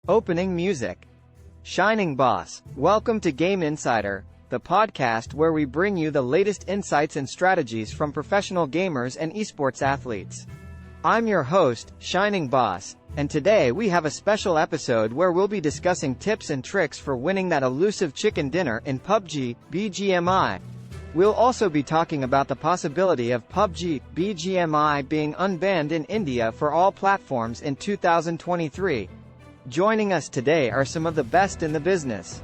Opening music. Shining Boss. Welcome to Game Insider, the podcast where we bring you the latest insights and strategies from professional gamers and esports athletes. I'm your host, Shining Boss, and today we have a special episode where we'll be discussing tips and tricks for winning that elusive chicken dinner in PUBG, BGMI. We'll also be talking about the possibility of PUBG, BGMI being unbanned in India for all platforms in 2023. Joining us today are some of the best in the business.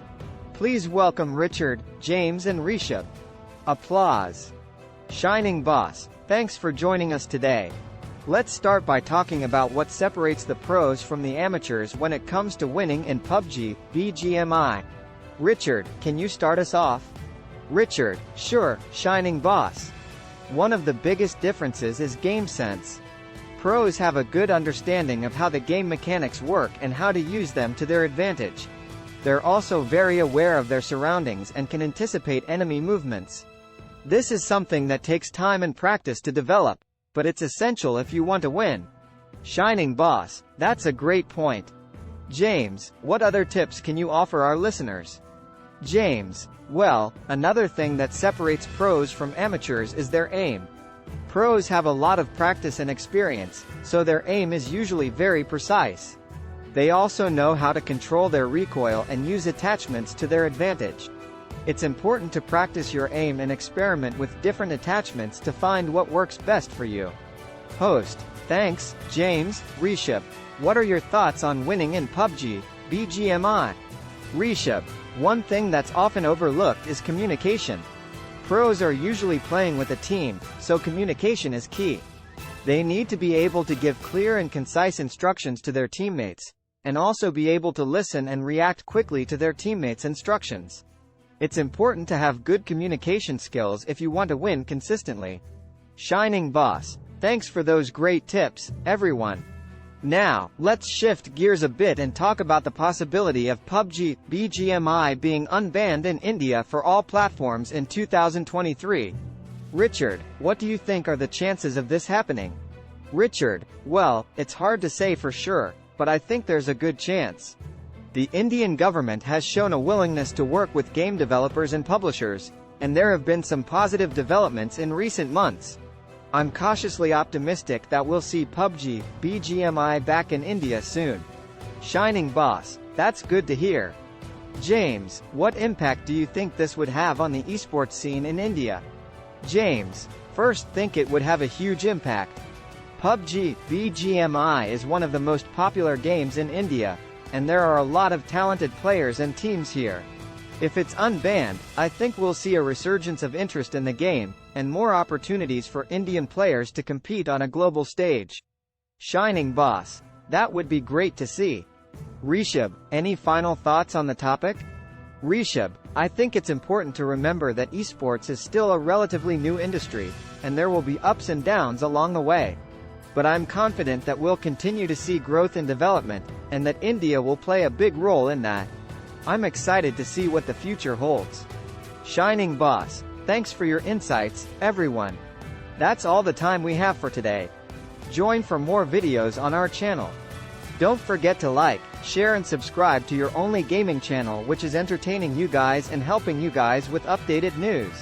Please welcome Richard, James and Rishabh. Applause. Shining Boss, thanks for joining us today. Let's start by talking about what separates the pros from the amateurs when it comes to winning in PUBG, BGMI. Richard, can you start us off? Richard, sure, Shining Boss. One of the biggest differences is game sense. Pros have a good understanding of how the game mechanics work and how to use them to their advantage. They're also very aware of their surroundings and can anticipate enemy movements. This is something that takes time and practice to develop, but it's essential if you want to win. Shining Boss, that's a great point. James, what other tips can you offer our listeners? James, well, another thing that separates pros from amateurs is their aim. Pros have a lot of practice and experience, so their aim is usually very precise. They also know how to control their recoil and use attachments to their advantage. It's important to practice your aim and experiment with different attachments to find what works best for you. Host, thanks, James. Rishabh, what are your thoughts on winning in PUBG, BGMI? Rishabh, one thing that's often overlooked is communication. Pros are usually playing with a team, so communication is key. They need to be able to give clear and concise instructions to their teammates, and also be able to listen and react quickly to their teammates' instructions. It's important to have good communication skills if you want to win consistently. Shining Boss, thanks for those great tips, everyone. Now, let's shift gears a bit and talk about the possibility of PUBG, BGMI being unbanned in India for all platforms in 2023. Richard, what do you think are the chances of this happening? Richard, well, it's hard to say for sure, but I think there's a good chance. The Indian government has shown a willingness to work with game developers and publishers, and there have been some positive developments in recent months. I'm cautiously optimistic that we'll see PUBG, BGMI back in India soon. Shining Boss, that's good to hear. James, what impact do you think this would have on the esports scene in India? James, first think it would have a huge impact. PUBG, BGMI is one of the most popular games in India, and there are a lot of talented players and teams here. If it's unbanned, I think we'll see a resurgence of interest in the game, and more opportunities for Indian players to compete on a global stage. Shining Boss, that would be great to see. Rishabh, any final thoughts on the topic? Rishabh, I think it's important to remember that esports is still a relatively new industry, and there will be ups and downs along the way. But I'm confident that we'll continue to see growth and development, and that India will play a big role in that. I'm excited to see what the future holds. Shining Boss, thanks for your insights, everyone. That's all the time we have for today. Join for more videos on our channel. Don't forget to like, share and subscribe to your only gaming channel which is entertaining you guys and helping you guys with updated news.